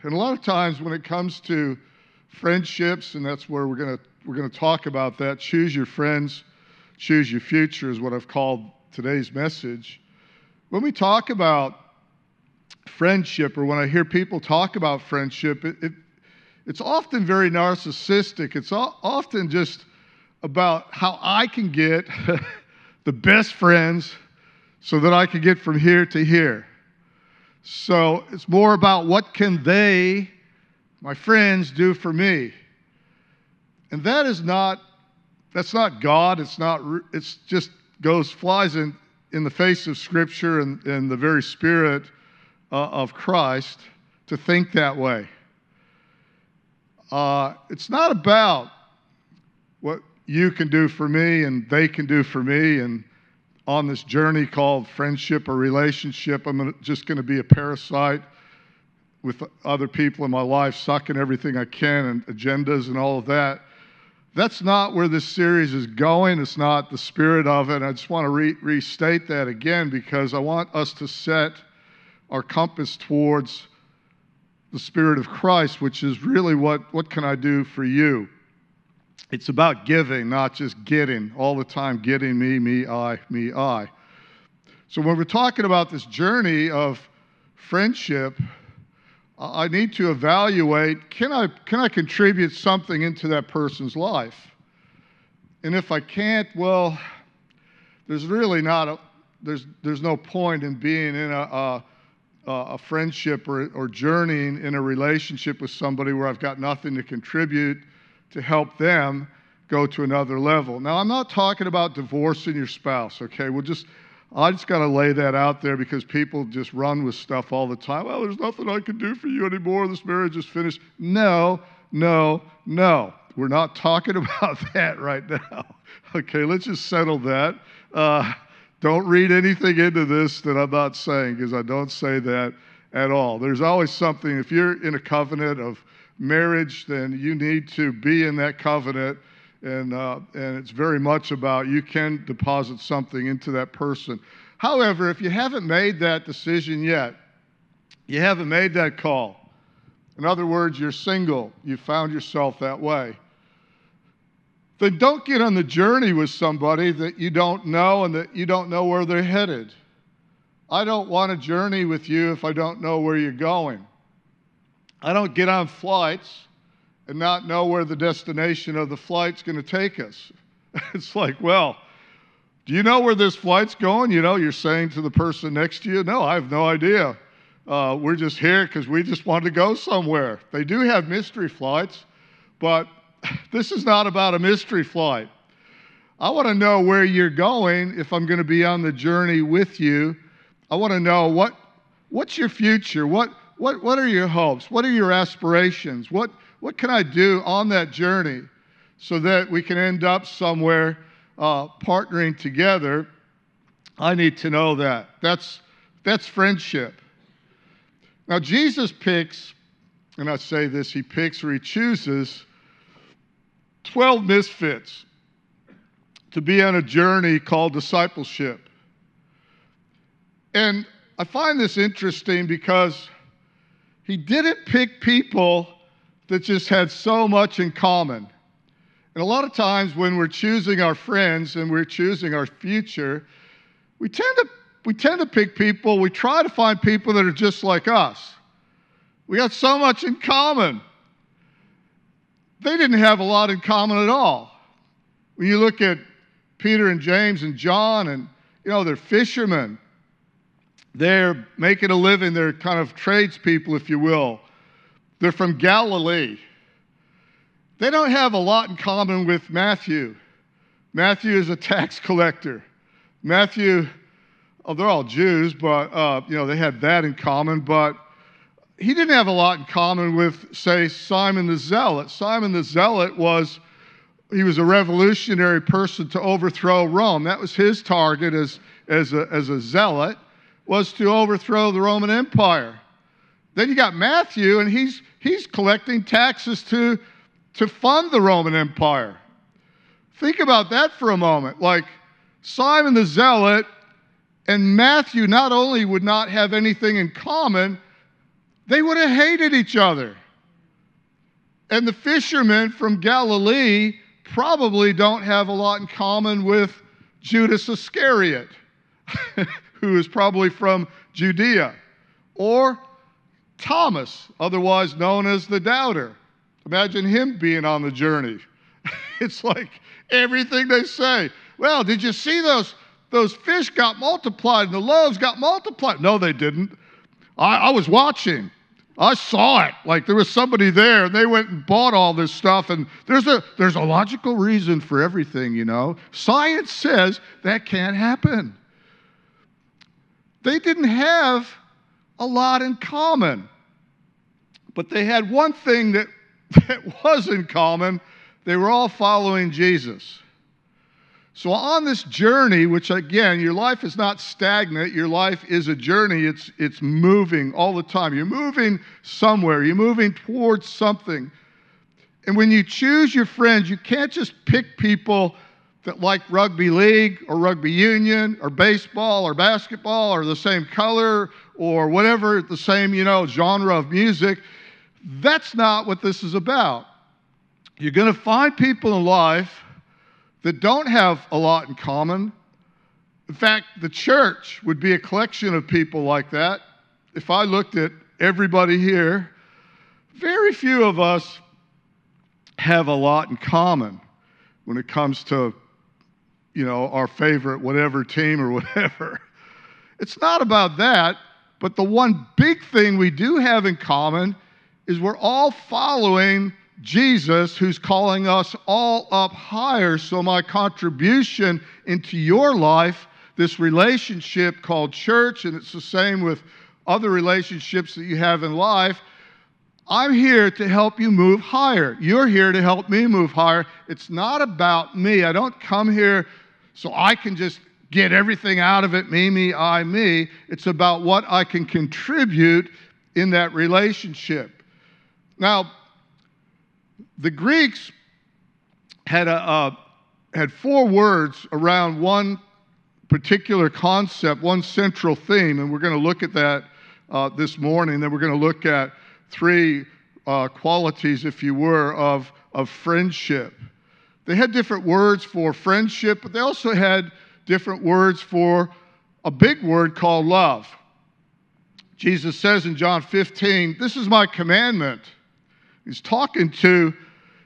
And a lot of times when it comes to friendships, and that's where we're going to talk about that, choose your friends, choose your future is what I've called today's message. When we talk about friendship, or when I hear people talk about friendship, it's often very narcissistic. It's often just about how I can get the best friends so that I can get from here to here. So it's more about what can they, my friends, do for me. And that's not God. It's just flies in the face of Scripture and the very Spirit of Christ to think that way. It's not about what you can do for me and they can do for me, and on this journey called friendship or relationship, I'm just going to be a parasite with other people in my life, sucking everything I can and agendas and all of that. That's not where this series is going. It's not the spirit of it. I just want to restate that again, because I want us to set our compass towards the Spirit of Christ, which is really what can I do for you? It's about giving, not just getting. All the time getting me, I. So when we're talking about this journey of friendship, I need to evaluate, can I contribute something into that person's life? And if I can't, well, there's really there's no point in being in a friendship or journeying in a relationship with somebody where I've got nothing to contribute to help them go to another level. Now, I'm not talking about divorcing your spouse, okay? I just got to lay that out there, because people just run with stuff all the time. Well, there's nothing I can do for you anymore. This marriage is finished. No. We're not talking about that right now. Okay, let's just settle that. Don't read anything into this that I'm not saying, because I don't say that at all. There's always something. If you're in a covenant of marriage, then you need to be in that covenant, and it's very much about you can deposit something into that person. However, if you haven't made that decision yet, you haven't made that call. In other words, you're single, you found yourself that way, then don't get on the journey with somebody that you don't know and that you don't know where they're headed. I don't want to journey with you if I don't know where you're going. I don't get on flights and not know where the destination of the flight's going to take us. It's like, well, do you know where this flight's going? You're saying to the person next to you, no, I have no idea. We're just here because we just want to go somewhere. They do have mystery flights, but this is not about a mystery flight. I want to know where you're going if I'm going to be on the journey with you. I want to know what's your future? What are your hopes? What are your aspirations? What can I do on that journey so that we can end up somewhere partnering together? I need to know that. That's friendship. Now, Jesus picks, and I say this, he picks or he chooses 12 misfits to be on a journey called discipleship. And I find this interesting because he didn't pick people that just had so much in common. And a lot of times when we're choosing our friends and we're choosing our future, we tend to pick people, we try to find people that are just like us. We got so much in common. They didn't have a lot in common at all. When you look at Peter and James and John, and they're fishermen. They're making a living. They're kind of tradespeople, if you will. They're from Galilee. They don't have a lot in common with Matthew. Matthew is a tax collector. Matthew, they're all Jews, but they had that in common. But he didn't have a lot in common with, say, Simon the Zealot. Simon the Zealot was a revolutionary person to overthrow Rome. That was his target as a zealot, was to overthrow the Roman Empire. Then you got Matthew, and he's collecting taxes to fund the Roman Empire. Think about that for a moment. Like, Simon the Zealot and Matthew not only would not have anything in common, they would have hated each other. And the fishermen from Galilee probably don't have a lot in common with Judas Iscariot, who is probably from Judea, or Thomas, otherwise known as the doubter. Imagine him being on the journey. It's like everything they say. Well, did you see those fish got multiplied and the loaves got multiplied? No, they didn't. I was watching. I saw it. Like there was somebody there and they went and bought all this stuff, and there's a logical reason for everything, you know. Science says that can't happen. They didn't have a lot in common, but they had one thing that was in common. They were all following Jesus. So on this journey, which again, your life is not stagnant, your life is a journey. It's moving all the time. You're moving somewhere. You're moving towards something. And when you choose your friends, you can't just pick people that like rugby league or rugby union or baseball or basketball or the same color or whatever, the same, genre of music. That's not what this is about. You're going to find people in life that don't have a lot in common. In fact, the church would be a collection of people like that. If I looked at everybody here, very few of us have a lot in common when it comes to, our favorite whatever team or whatever. It's not about that, but the one big thing we do have in common is we're all following Jesus, who's calling us all up higher. So my contribution into your life, this relationship called church, and it's the same with other relationships that you have in life, I'm here to help you move higher. You're here to help me move higher. It's not about me. I don't come here so I can just get everything out of it, me, I, me. It's about what I can contribute in that relationship. Now, the Greeks had four words around one particular concept, one central theme, and we're going to look at that this morning. Then we're going to look at three qualities, if you were, of friendship. They had different words for friendship, but they also had different words for a big word called love. Jesus says in John 15, "This is my commandment." He's talking to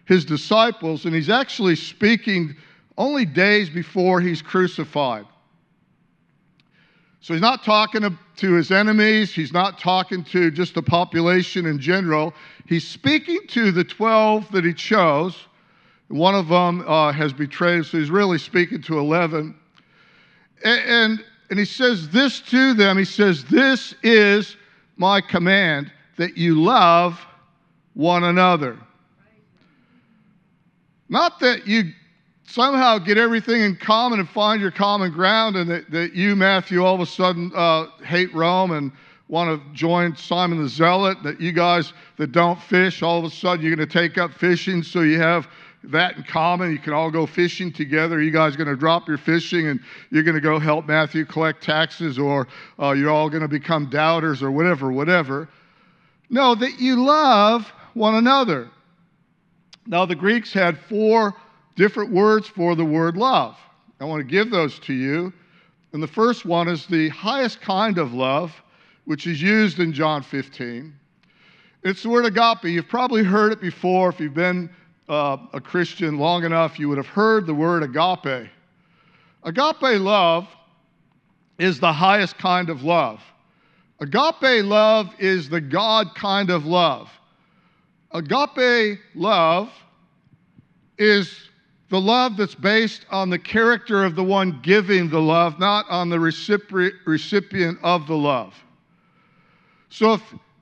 his disciples, and he's actually speaking only days before he's crucified. So he's not talking to his enemies. He's not talking to just the population in general. He's speaking to the 12 that he chose. One of them has betrayed, so he's really speaking to 11. And he says this to them. He says, "This is my command, that you love one another." Not that you somehow get everything in common and find your common ground, and that you, Matthew, all of a sudden hate Rome and want to join Simon the Zealot, that you guys that don't fish, all of a sudden you're going to take up fishing, so you have that in common. You can all go fishing together. You guys are going to drop your fishing and you're going to go help Matthew collect taxes, or you're all going to become doubters or whatever. No, that you love one another. Now, the Greeks had four different words for the word love. I want to give those to you. And the first one is the highest kind of love, which is used in John 15. It's the word agape. You've probably heard it before. If you've been a Christian long enough, you would have heard the word agape. Agape love is the highest kind of love. Agape love is the God kind of love. Agape love is the love that's based on the character of the one giving the love, not on the recipient of the love. So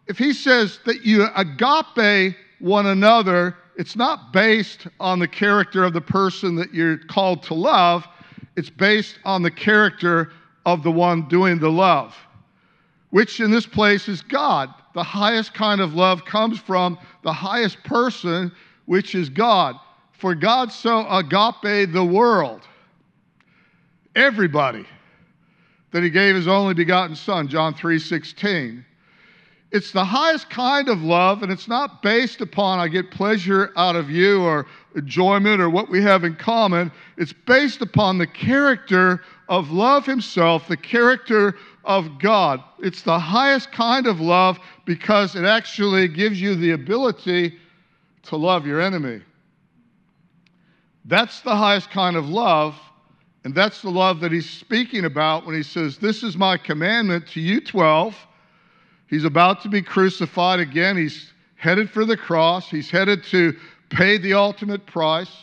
if he says that you agape one another, it's not based on the character of the person that you're called to love. It's based on the character of the one doing the love, which in this place is God. The highest kind of love comes from the highest person, which is God. For God so agape the world, everybody, that he gave his only begotten Son, John 3:16. It's the highest kind of love, and it's not based upon I get pleasure out of you or enjoyment or what we have in common. It's based upon the character of love himself, the character of God. It's the highest kind of love because it actually gives you the ability to love your enemy. That's the highest kind of love, and that's the love that he's speaking about when he says, "This is my commandment to you 12. He's about to be crucified again. He's headed for the cross. He's headed to pay the ultimate price.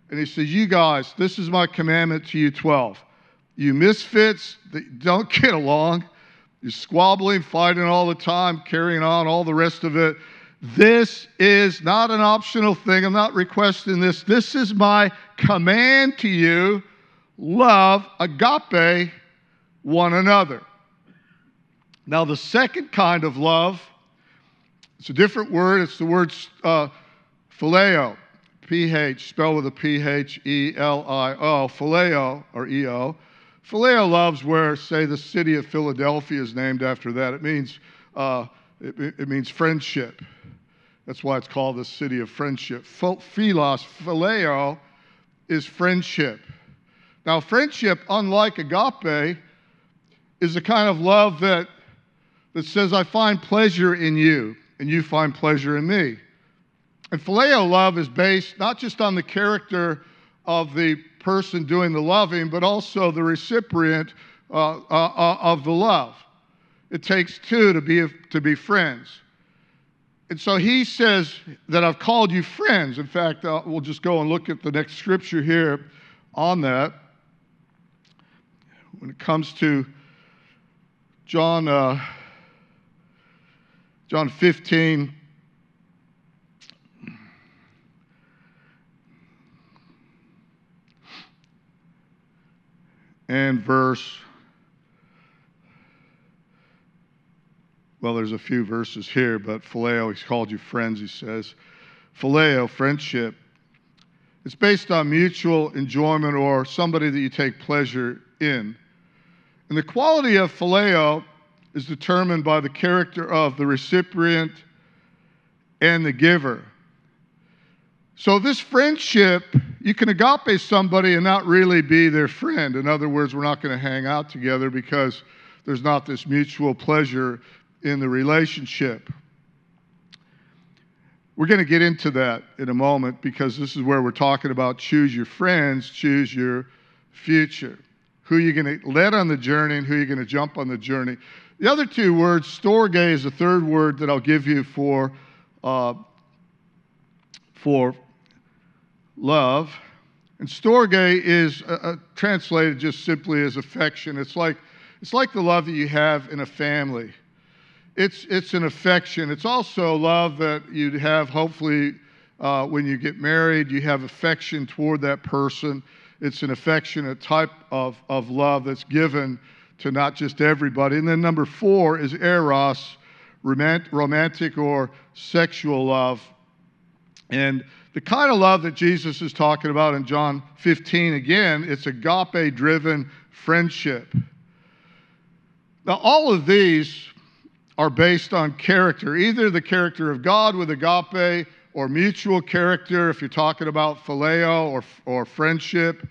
And he says, you guys, this is my commandment to you 12. You misfits that don't get along, you're squabbling, fighting all the time, carrying on, all the rest of it. This is not an optional thing. I'm not requesting this. This is my command to you. Love, agape, one another." Now, the second kind of love, it's a different word. It's the word phileo, P-H, spelled with a P-H-E-L-I-O, phileo, or E-O. Phileo love's where, say, the city of Philadelphia is named after that. It means, it means friendship. That's why it's called the city of friendship. Philos, phileo, is friendship. Now, friendship, unlike agape, is the kind of love that says, I find pleasure in you, and you find pleasure in me. And phileo love is based not just on the character of the person doing the loving, but also the recipient of the love. It takes two to be friends. And so he says that I've called you friends. In fact, we'll just go and look at the next scripture here on that. When it comes to John 15, and there's a few verses here, but phileo, he's called you friends, he says. Phileo, friendship, it's based on mutual enjoyment or somebody that you take pleasure in. And the quality of phileo is determined by the character of the recipient and the giver. So this friendship, you can agape somebody and not really be their friend. In other words, we're not going to hang out together because there's not this mutual pleasure in the relationship. We're going to get into that in a moment because this is where we're talking about choose your friends, choose your future. Who you're going to let on the journey and who you're going to jump on the journey. The other two words, storge is the third word that I'll give you for love. And storge is translated just simply as affection. It's like the love that you have in a family. It's an affection. It's also love that you'd have hopefully when you get married, you have affection toward that person. It's an affectionate type of love that's given to not just everybody. And then number 4 is eros, romantic or sexual love. And the kind of love that Jesus is talking about in John 15, again, it's agape-driven friendship. Now, all of these are based on character, either the character of God with agape or mutual character, if you're talking about phileo or friendship.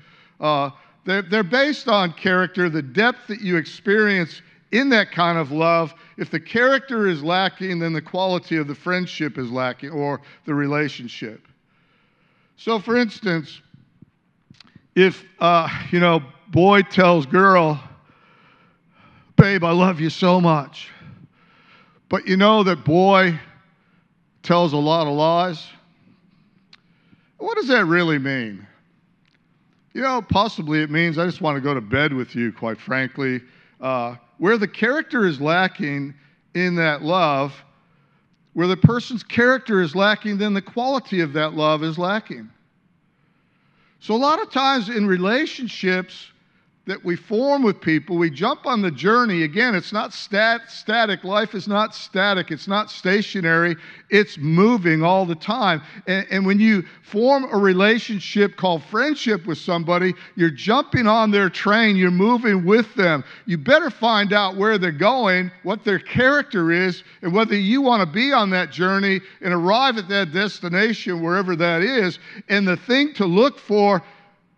They're based on character, the depth that you experience in that kind of love. If the character is lacking, then the quality of the friendship is lacking or the relationship. So, for instance, if, boy tells girl, babe, I love you so much, but you know that boy tells a lot of lies, what does that really mean? Possibly it means I just want to go to bed with you, quite frankly. Where the character is lacking in that love, where the person's character is lacking, then the quality of that love is lacking. So a lot of times in relationships, that we form with people, we jump on the journey. Again, it's not static. Life is not static. It's not stationary. It's moving all the time. And when you form a relationship called friendship with somebody, you're jumping on their train. You're moving with them. You better find out where they're going, what their character is, and whether you want to be on that journey and arrive at that destination, wherever that is. And the thing to look for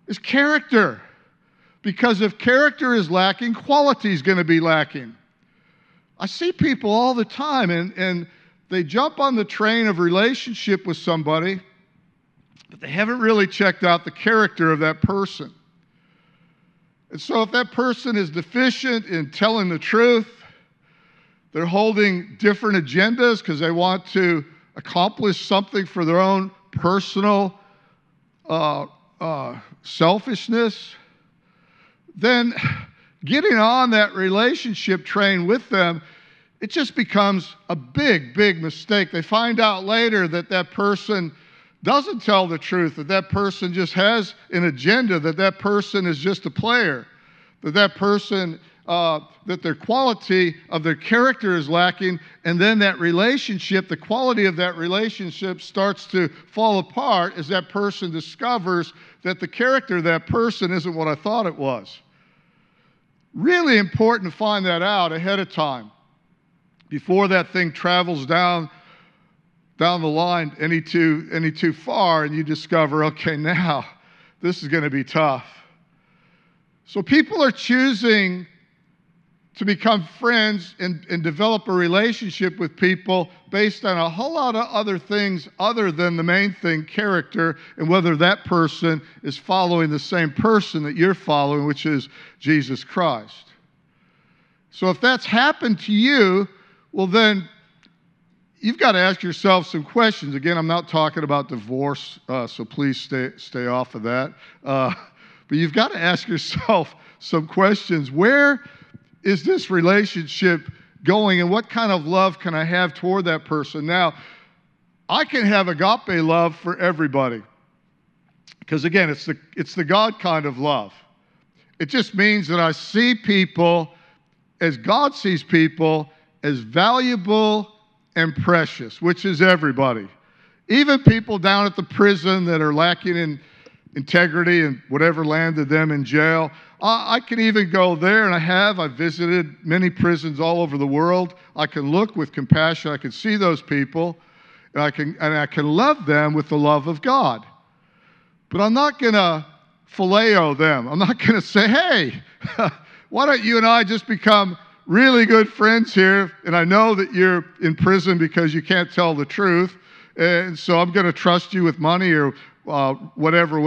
is character. Because if character is lacking, quality is going to be lacking. I see people all the time, and they jump on the train of relationship with somebody, but they haven't really checked out the character of that person. And so if that person is deficient in telling the truth, they're holding different agendas because they want to accomplish something for their own personal selfishness, then getting on that relationship train with them, it just becomes a big, big mistake. They find out later that that person doesn't tell the truth, that that person just has an agenda, that that person is just a player, that that person, that their quality of their character is lacking, and then that relationship, the quality of that relationship starts to fall apart as that person discovers that the character of that person isn't what I thought it was. Really important to find that out ahead of time before that thing travels down the line any too far, and you discover, okay, now this is going to be tough. So people are choosing to become friends and develop a relationship with people based on a whole lot of other things other than the main thing, character, and whether that person is following the same person that you're following, which is Jesus Christ. So if that's happened to you, well then you've got to ask yourself some questions. Again, I'm not talking about divorce, so please stay off of that. But you've got to ask yourself some questions. Where is this relationship going, and what kind of love can I have toward that person? Now, I can have agape love for everybody, because again, it's the God kind of love. It just means that I see people as God sees people, as valuable and precious, which is everybody. Even people down at the prison that are lacking in integrity and whatever landed them in jail. I can even go there, and I've visited many prisons all over the world. I can look with compassion. I can see those people, and I can love them with the love of God. But I'm not going to phileo them. I'm not going to say, hey, why don't you and I just become really good friends here? And I know that you're in prison because you can't tell the truth, and so I'm going to trust you with money or whatever.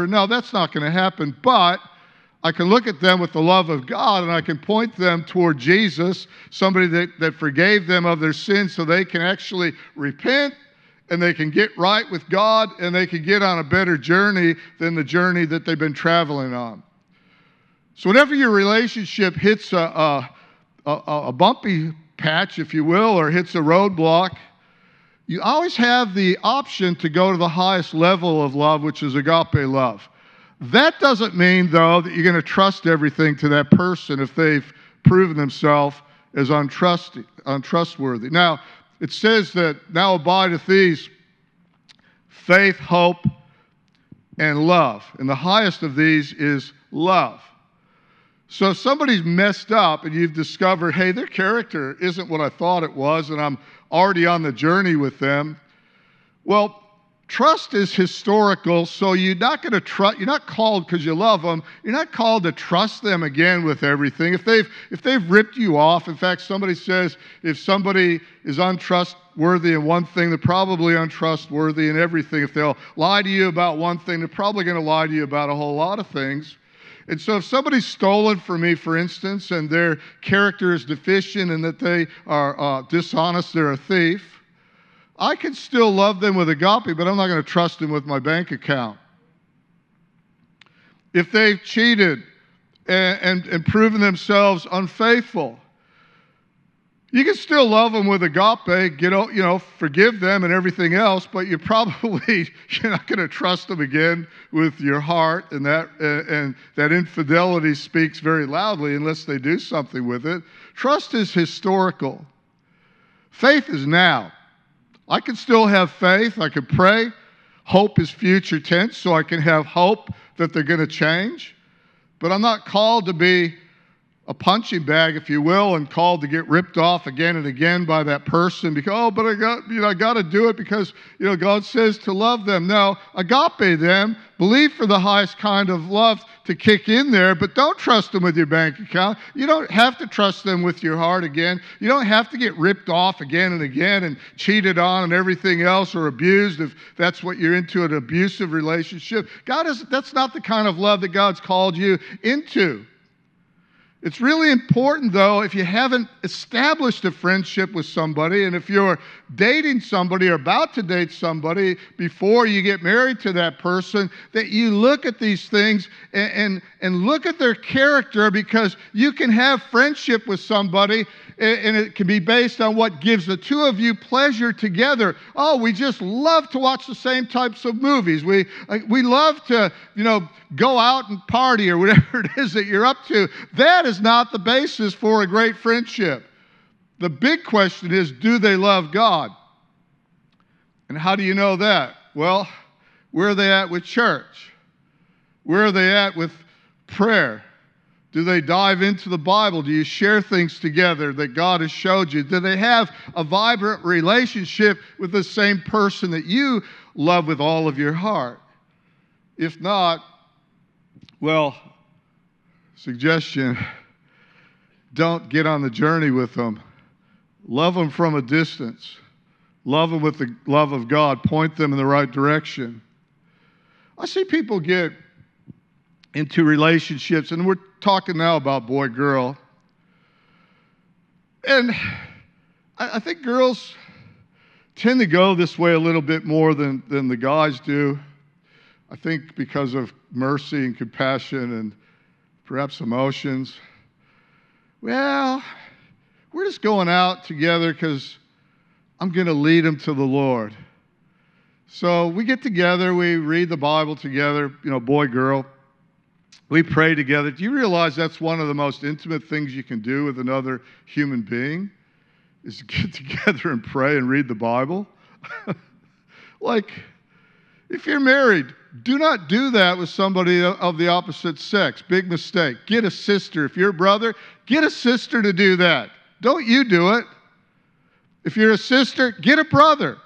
No, that's not going to happen. But I can look at them with the love of God, and I can point them toward Jesus, somebody that forgave them of their sins so they can actually repent, and they can get right with God, and they can get on a better journey than the journey that they've been traveling on. So whenever your relationship hits a bumpy patch, if you will, or hits a roadblock, you always have the option to go to the highest level of love, which is agape love. That doesn't mean, though, that you're going to trust everything to that person if they've proven themselves as untrustworthy. Now, it says that now abideth these faith, hope, and love. And the highest of these is love. So if somebody's messed up and you've discovered, hey, their character isn't what I thought it was, and I'm already on the journey with them, well, trust is historical, so you're not going to trust. You're not called because you love them. You're not called to trust them again with everything. If they've ripped you off, in fact, somebody says if somebody is untrustworthy in one thing, they're probably untrustworthy in everything. If they'll lie to you about one thing, they're probably going to lie to you about a whole lot of things. And so if somebody's stolen from me, for instance, and their character is deficient and that they are dishonest, they're a thief, I can still love them with agape, but I'm not going to trust them with my bank account. If they've cheated and proven themselves unfaithful, You can still love them with agape, forgive them and everything else, but you're not going to trust them again with your heart, and that infidelity speaks very loudly unless they do something with it. Trust is historical. Faith is now. I can still have faith. I can pray. Hope is future tense, so I can have hope that they're going to change. But I'm not called to be a punching bag, if you will, and called to get ripped off again and again by that person because, but I got to do it because, God says to love them. No, agape them, believe for the highest kind of love to kick in there, but don't trust them with your bank account. You don't have to trust them with your heart again. You don't have to get ripped off again and again and cheated on and everything else, or abused if that's what you're into, an abusive relationship. That's not the kind of love that God's called you into. It's really important, though, if you haven't established a friendship with somebody, and if you're dating somebody or about to date somebody before you get married to that person, that you look at these things and look at their character, because you can have friendship with somebody and it can be based on what gives the two of you pleasure together. Oh, we just love to watch the same types of movies. We love to, go out and party or whatever it is that you're up to. That is not the basis for a great friendship. The big question is, do they love God? And how do you know that? Well, where are they at with church? Where are they at with prayer? Do they dive into the Bible? Do you share things together that God has showed you? Do they have a vibrant relationship with the same person that you love with all of your heart? If not, well, suggestion, don't get on the journey with them. Love them from a distance. Love them with the love of God. Point them in the right direction. I see people get into relationships, and we're talking now about boy-girl. And I think girls tend to go this way a little bit more than the guys do. I think because of mercy and compassion and perhaps emotions. Well, we're just going out together because I'm going to lead them to the Lord. So we get together, we read the Bible together, boy, girl. We pray together. Do you realize that's one of the most intimate things you can do with another human being? Is to get together and pray and read the Bible? Like, if you're married, do not do that with somebody of the opposite sex. Big mistake. Get a sister. If you're a brother, get a sister to do that. Don't you do it. If you're a sister, get a brother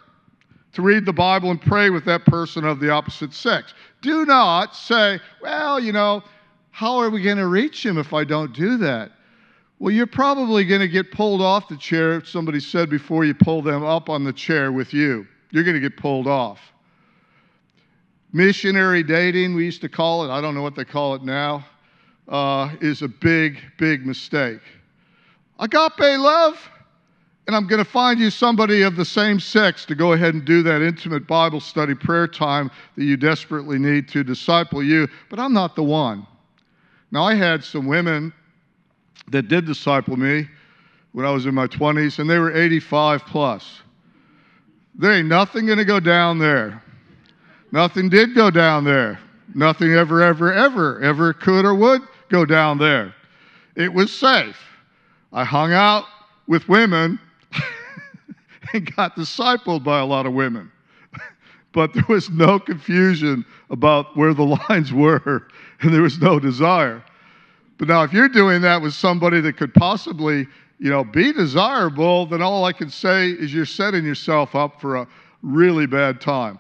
to read the Bible and pray with that person of the opposite sex. Do not say, well, how are we going to reach him if I don't do that? Well, you're probably going to get pulled off the chair. Somebody said before you pull them up on the chair with you. You're going to get pulled off. Missionary dating, we used to call it, I don't know what they call it now, is a big, big mistake. Agape love, and I'm going to find you somebody of the same sex to go ahead and do that intimate Bible study prayer time that you desperately need to disciple you, but I'm not the one. Now, I had some women that did disciple me when I was in my 20s, and they were 85 plus. There ain't nothing going to go down there. Nothing did go down there. Nothing ever could or would go down there. It was safe. I hung out with women and got discipled by a lot of women. But there was no confusion about where the lines were, and there was no desire. But now, if you're doing that with somebody that could possibly, be desirable, then all I can say is you're setting yourself up for a really bad time.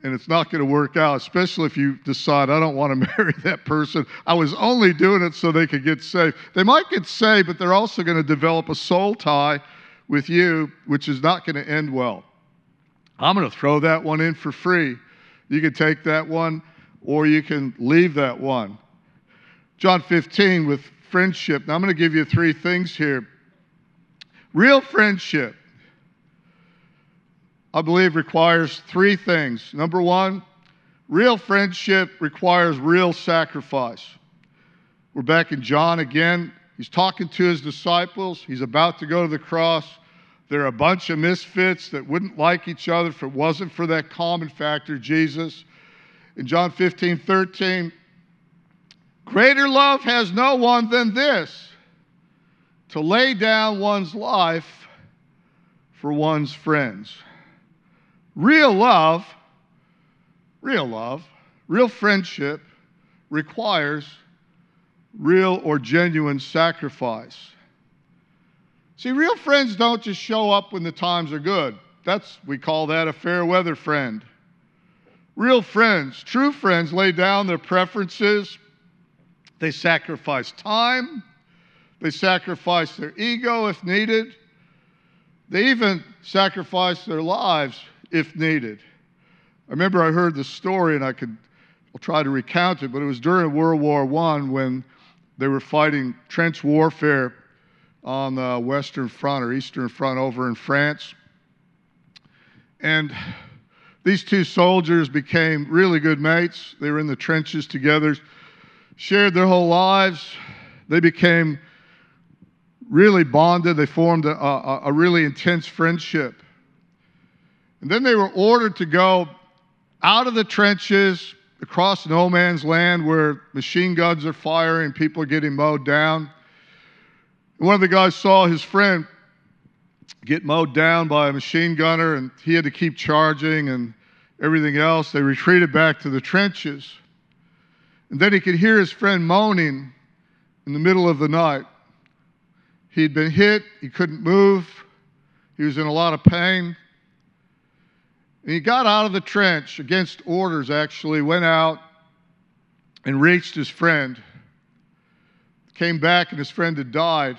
And it's not going to work out, especially if you decide, I don't want to marry that person. I was only doing it so they could get saved. They might get saved, but they're also going to develop a soul tie with you, which is not going to end well. I'm going to throw that one in for free. You can take that one, or you can leave that one. John 15 with friendship. Now, I'm going to give you 3 things here. Real friendship, I believe, requires 3 things. Number 1, real friendship requires real sacrifice. We're back in John again. He's talking to his disciples. He's about to go to the cross. They're a bunch of misfits that wouldn't like each other if it wasn't for that common factor, Jesus. In John 15:13, greater love has no one than this, to lay down one's life for one's friends. Real love, real friendship requires real or genuine sacrifice. See, real friends don't just show up when the times are good. We call that a fair weather friend. Real friends, true friends, lay down their preferences. They sacrifice time. They sacrifice their ego if needed. They even sacrifice their lives if needed. I remember I heard the story, and I'll try to recount it, but it was during World War I when they were fighting trench warfare on the Western Front or Eastern Front over in France. And these two soldiers became really good mates. They were in the trenches together, shared their whole lives. They became really bonded. They formed a really intense friendship. And then they were ordered to go out of the trenches, across no man's land where machine guns are firing, people are getting mowed down. And one of the guys saw his friend get mowed down by a machine gunner, and he had to keep charging and everything else. They retreated back to the trenches. And then he could hear his friend moaning in the middle of the night. He'd been hit, he couldn't move, he was in a lot of pain. And he got out of the trench, against orders actually, went out and reached his friend. Came back and his friend had died.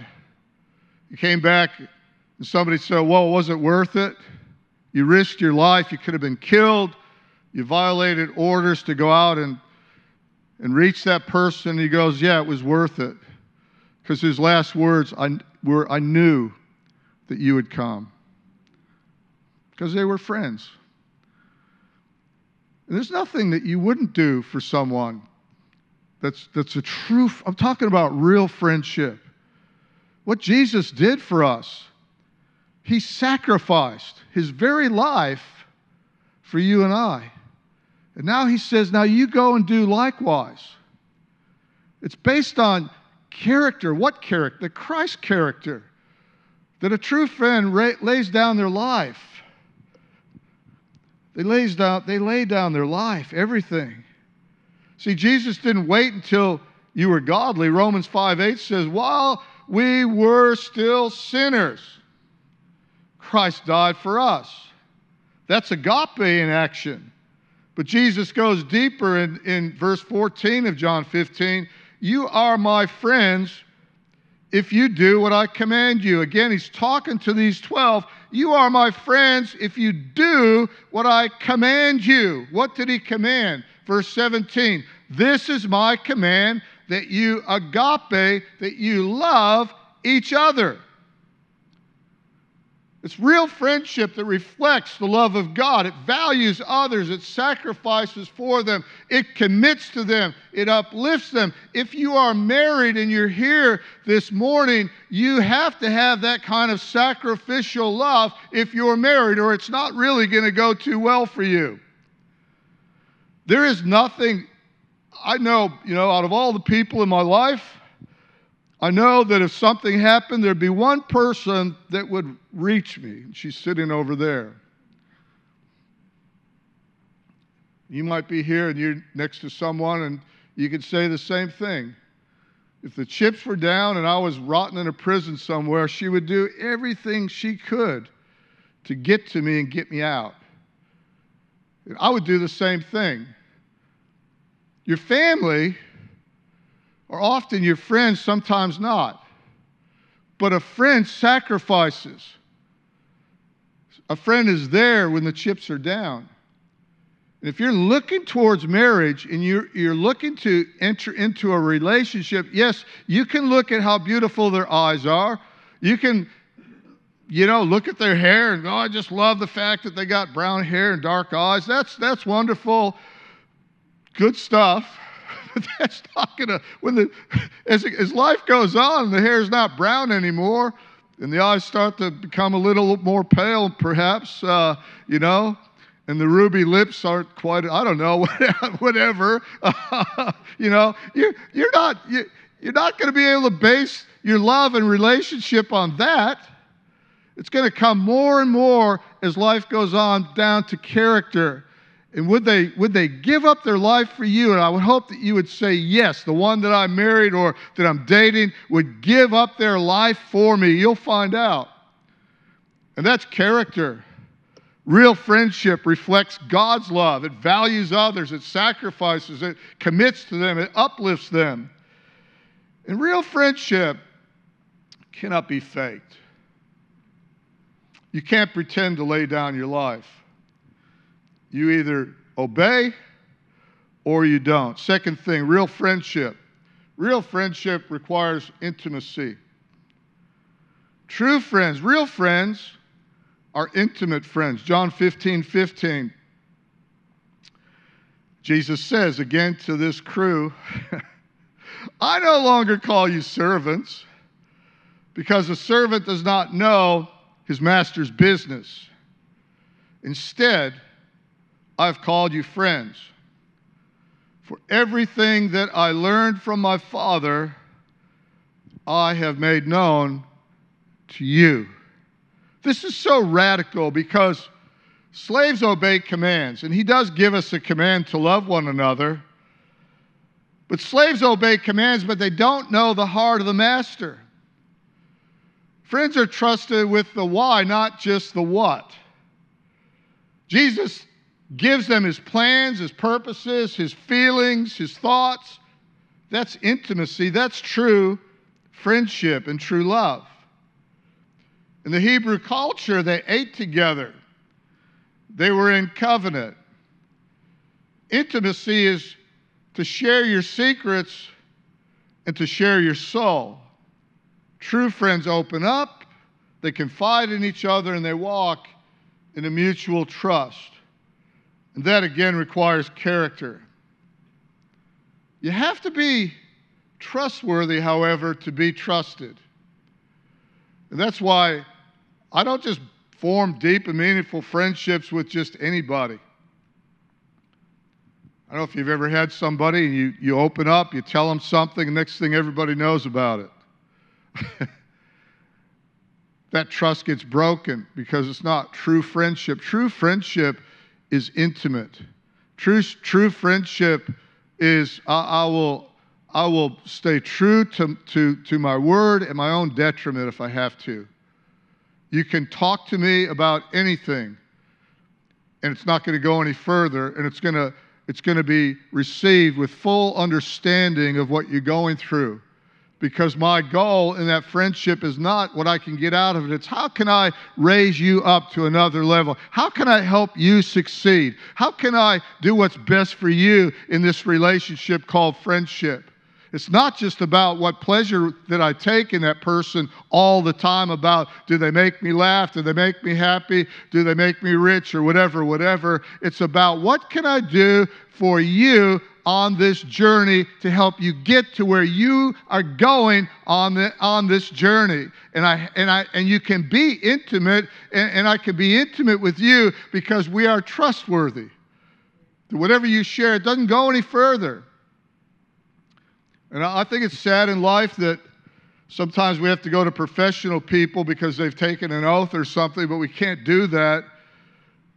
He came back and somebody said, well, was it worth it? You risked your life, you could have been killed, you violated orders to go out and reach that person. He goes, yeah, it was worth it. Because his last words were, I knew that you would come. Because they were friends. And there's nothing that you wouldn't do for someone that's a true, I'm talking about real friendship. What Jesus did for us, he sacrificed his very life for you and I. And now he says, now you go and do likewise. It's based on character. What character? The Christ character. That a true friend lays down their life. They lay down their life, everything. See, Jesus didn't wait until you were godly. Romans 5:8 says, while we were still sinners, Christ died for us. That's agape in action. But Jesus goes deeper in verse 14 of John 15. You are my friends if you do what I command you. Again, he's talking to these 12. You are my friends if you do what I command you. What did he command? Verse 17. This is my command, that you agape, that you love each other. It's real friendship that reflects the love of God. It values others. It sacrifices for them. It commits to them. It uplifts them. If you are married and you're here this morning, you have to have that kind of sacrificial love if you're married, or it's not really going to go too well for you. There is nothing, I know, out of all the people in my life, I know that if something happened, there'd be one person that would reach me. She's sitting over there. You might be here and you're next to someone and you could say the same thing. If the chips were down and I was rotting in a prison somewhere, she would do everything she could to get to me and get me out. And I would do the same thing. Your family are often your friends, sometimes not. But a friend sacrifices. A friend is there when the chips are down. And if you're looking towards marriage and you're looking to enter into a relationship, yes, you can look at how beautiful their eyes are. You can, look at their hair and go, I just love the fact that they got brown hair and dark eyes. That's wonderful. Good stuff. but that's not going to, as life goes on, the hair's not brown anymore, and the eyes start to become a little more pale, perhaps, and the ruby lips aren't quite, I don't know, whatever. You're not going to be able to base your love and relationship on that. It's going to come more and more as life goes on down to character. And would they give up their life for you? And I would hope that you would say yes. The one that I married or that I'm dating would give up their life for me. You'll find out. And that's character. Real friendship reflects God's love. It values others. It sacrifices. It commits to them. It uplifts them. And real friendship cannot be faked. You can't pretend to lay down your life. You either obey or you don't. Second thing, real friendship. Real friendship requires intimacy. True friends, real friends, are intimate friends. John 15:15. Jesus says again to this crew, I no longer call you servants, because a servant does not know his master's business. Instead, I've called you friends. For everything that I learned from my Father, I have made known to you. This is so radical because slaves obey commands, and he does give us a command to love one another. But slaves obey commands, but they don't know the heart of the master. Friends are trusted with the why, not just the what. Jesus gives them his plans, his purposes, his feelings, his thoughts. That's intimacy. That's true friendship and true love. In the Hebrew culture, they ate together. They were in covenant. Intimacy is to share your secrets and to share your soul. True friends open up, they confide in each other, and they walk in a mutual trust. And that again requires character. You have to be trustworthy, however, to be trusted. And that's why I don't just form deep and meaningful friendships with just anybody. I don't know if you've ever had somebody and you open up, you tell them something, and next thing everybody knows about it. That trust gets broken because it's not true friendship. True friendship is intimate. True friendship is I will stay true to my word at my own detriment if I have to. You can talk to me about anything, and it's not going to go any further, and it's going to be received with full understanding of what you're going through. Because my goal in that friendship is not what I can get out of it. It's how can I raise you up to another level? How can I help you succeed? How can I do what's best for you in this relationship called friendship? It's not just about what pleasure that I take in that person all the time about do they make me laugh? Do they make me happy? Do they make me rich or whatever. It's about what can I do for you on this journey to help you get to where you are going on this journey. And you can be intimate, and I can be intimate with you because we are trustworthy. Whatever you share, it doesn't go any further. And I think it's sad in life that sometimes we have to go to professional people because they've taken an oath or something, but we can't do that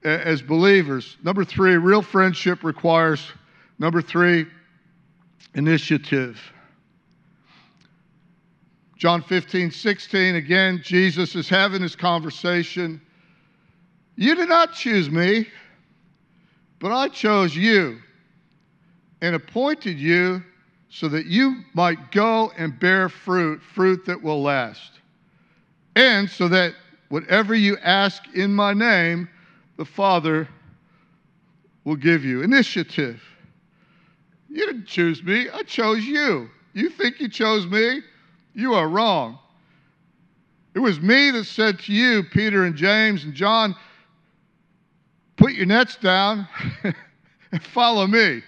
as believers. Number three, real friendship requires, number three, initiative. John 15:16, again, Jesus is having this conversation. You did not choose me, but I chose you and appointed you so that you might go and bear fruit that will last. And so that whatever you ask in my name, the Father will give you. Initiative. You didn't choose me, I chose you. You think you chose me? You are wrong. It was me that said to you, Peter and James and John, put your nets down and follow me.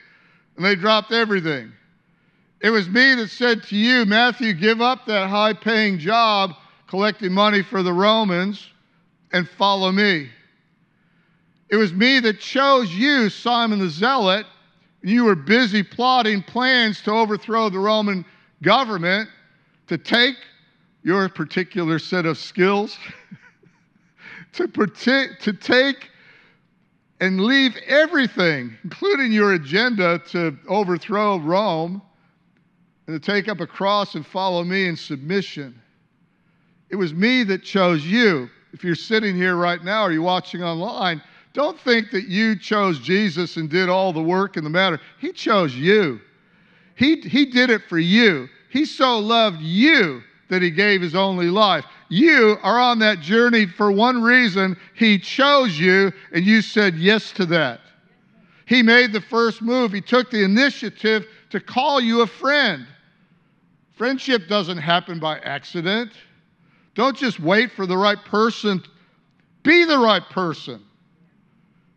And they dropped everything. It was me that said to you, Matthew, give up that high-paying job collecting money for the Romans and follow me. It was me that chose you, Simon the Zealot. You were busy plotting plans to overthrow the Roman government, to take your particular set of skills, to take and leave everything, including your agenda, to overthrow Rome, and to take up a cross and follow me in submission. It was me that chose you. If you're sitting here right now or you're watching online, don't think that you chose Jesus and did all the work in the matter. He chose you. He did it for you. He so loved you that he gave his only life. You are on that journey for one reason. He chose you, and you said yes to that. He made the first move. He took the initiative to call you a friend. Friendship doesn't happen by accident. Don't just wait for the right person. Be the right person.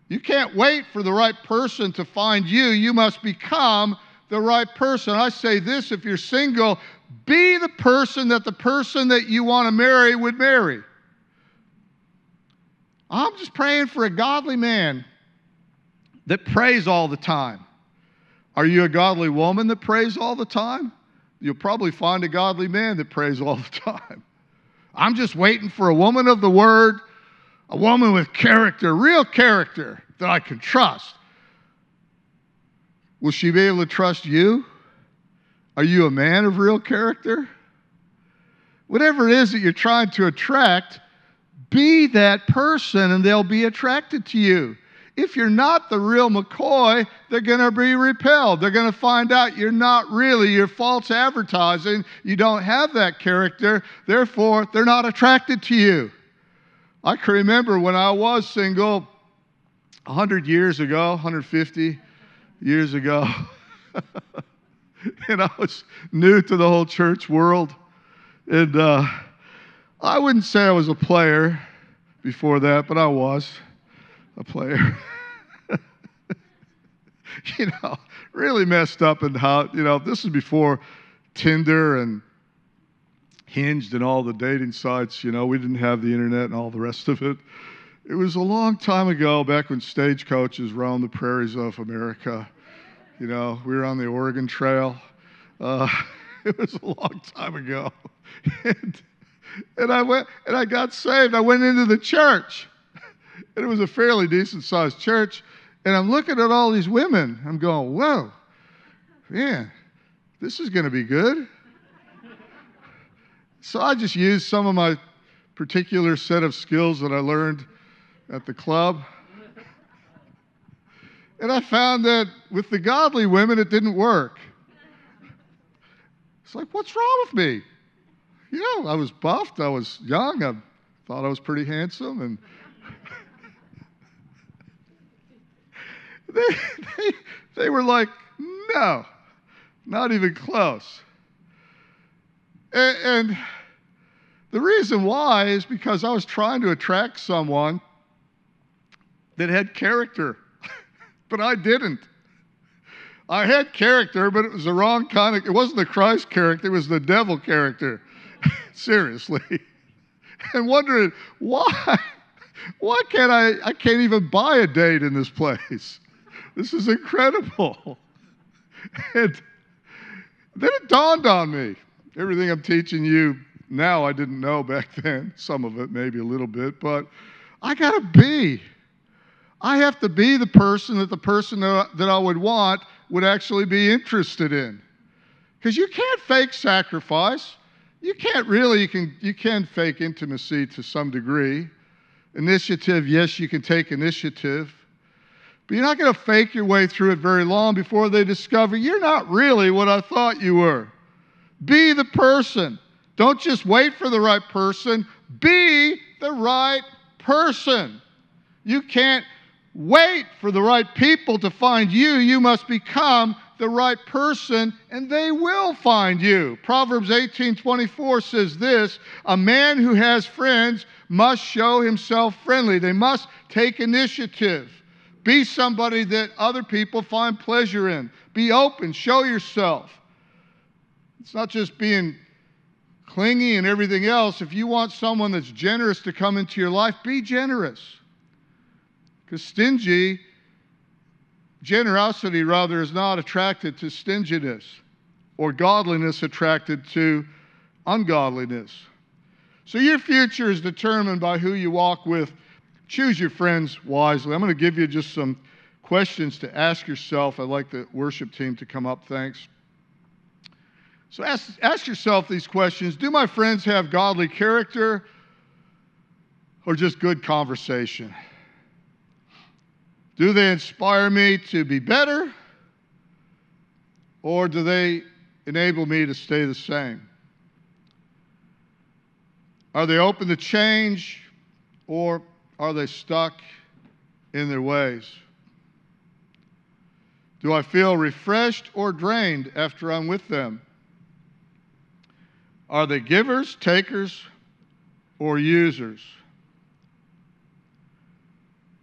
You can't wait for the right person to find you. You must become the right person. I say this, if you're single, be the person that you want to marry would marry. I'm just praying for a godly man that prays all the time. Are you a godly woman that prays all the time? You'll probably find a godly man that prays all the time. I'm just waiting for a woman of the word, a woman with character, real character that I can trust. Will she be able to trust you? Are you a man of real character? Whatever it is that you're trying to attract, be that person and they'll be attracted to you. If you're not the real McCoy, they're going to be repelled. They're going to find out you're not really, you're false advertising. You don't have that character. Therefore, they're not attracted to you. I can remember when I was single 100 years ago, 150 years ago, and I was new to the whole church world. And I wouldn't say I was a player before that, but I was a player. Really messed up in how, this is before Tinder and Hinged and all the dating sites. We didn't have the internet and all the rest of it. It was a long time ago, back when stagecoaches roamed the prairies of America. We were on the Oregon Trail. It was a long time ago. And I got saved. I went into the church. And it was a fairly decent-sized church. And I'm looking at all these women. I'm going, whoa, man, this is going to be good. So I just used some of my particular set of skills that I learned at the club. And I found that with the godly women, it didn't work. It's like, what's wrong with me? I was buffed. I was young. I thought I was pretty handsome. And they were like, no, not even close. And the reason why is because I was trying to attract someone that had character, but I didn't. I had character, but it was the wrong kind of, it wasn't the Christ character, it was the devil character. Seriously. And wondering, why can't I can't even buy a date in this place. This is incredible. And then it dawned on me. Everything I'm teaching you now, I didn't know back then. Some of it, maybe a little bit, but I have to be the person that I would want would actually be interested in. Because you can't fake sacrifice. You can't really, you can fake intimacy to some degree. Initiative, yes, you can take initiative. But you're not going to fake your way through it very long before they discover you're not really what I thought you were. Be the person. Don't just wait for the right person. Be the right person. You can't wait for the right people to find you. You must become the right person, and they will find you. Proverbs 18:24 says this, a man who has friends must show himself friendly. They must take initiative. Be somebody that other people find pleasure in. Be open. Show yourself. It's not just being clingy and everything else. If you want someone that's generous to come into your life, be generous. Because generosity rather, is not attracted to stinginess, or godliness attracted to ungodliness. So your future is determined by who you walk with. Choose your friends wisely. I'm going to give you just some questions to ask yourself. I'd like the worship team to come up. Thanks. So ask yourself these questions. Do my friends have godly character or just good conversation? Do they inspire me to be better, or do they enable me to stay the same? Are they open to change, or are they stuck in their ways? Do I feel refreshed or drained after I'm with them? Are they givers, takers, or users?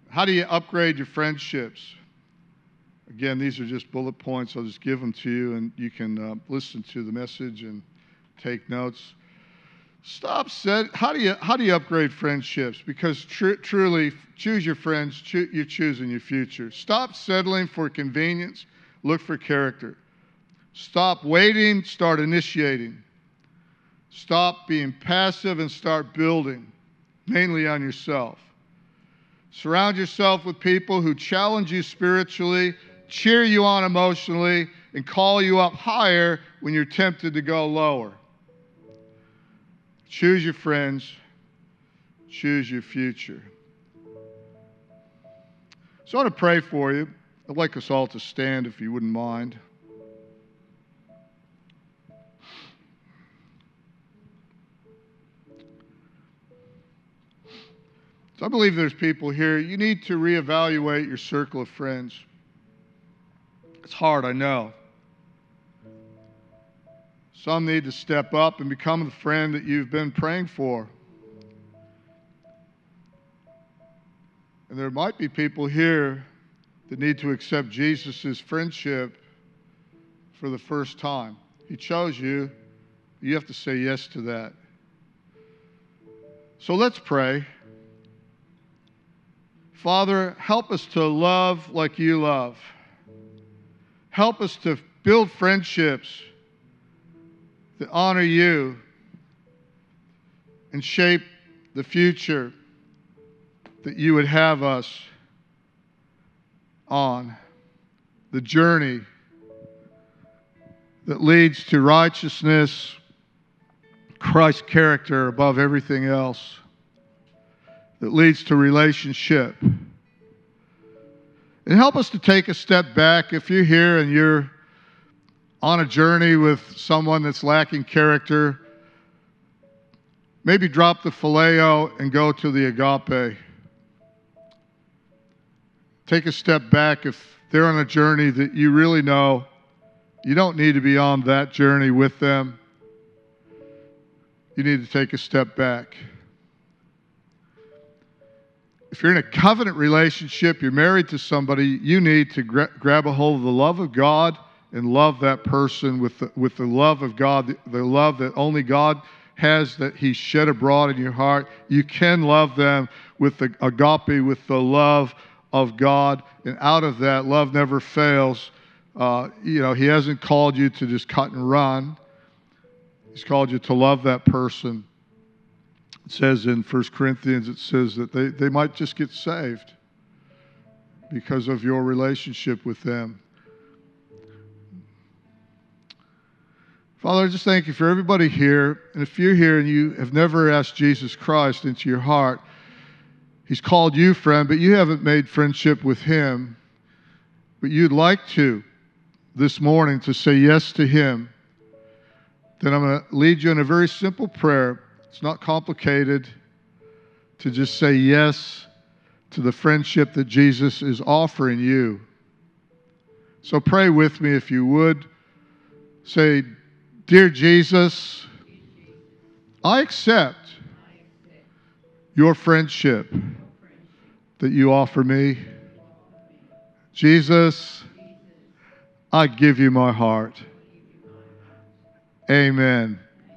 How do you upgrade your friendships? Again, these are just bullet points. I'll just give them to you, and you can listen to the message and take notes. How do you upgrade friendships? Because truly, choose your friends. You're choosing your future. Stop settling for convenience. Look for character. Stop waiting. Start initiating. Stop being passive and start building, mainly on yourself. Surround yourself with people who challenge you spiritually, cheer you on emotionally, and call you up higher when you're tempted to go lower. Choose your friends. Choose your future. So I want to pray for you. I'd like us all to stand if you wouldn't mind. So I believe there's people here. You need to reevaluate your circle of friends. It's hard, I know. Some need to step up and become the friend that you've been praying for. And there might be people here that need to accept Jesus' friendship for the first time. He chose you. You have to say yes to that. So let's pray. Father, help us to love like you love. Help us to build friendships that honor you and shape the future that you would have us on. The journey that leads to righteousness, Christ's character above everything else, that leads to relationship. And help us to take a step back. If you're here and you're on a journey with someone that's lacking character, maybe drop the phileo and go to the agape. Take a step back if they're on a journey that you really know you don't need to be on that journey with them. You need to take a step back. If you're in a covenant relationship, you're married to somebody, you need to grab a hold of the love of God and love that person with the love of God, the love that only God has, that He shed abroad in your heart. You can love them with the agape, with the love of God. And out of that, love never fails. He hasn't called you to just cut and run. He's called you to love that person. It says in 1 Corinthians, it says that they might just get saved because of your relationship with them. Father, I just thank you for everybody here. And if you're here and you have never asked Jesus Christ into your heart, He's called you friend, but you haven't made friendship with Him. But you'd like to this morning to say yes to Him. Then I'm going to lead you in a very simple prayer. It's not complicated to just say yes to the friendship that Jesus is offering you. So pray with me if you would. Say, Dear Jesus, I accept your friendship that you offer me. Jesus, I give you my heart. Amen.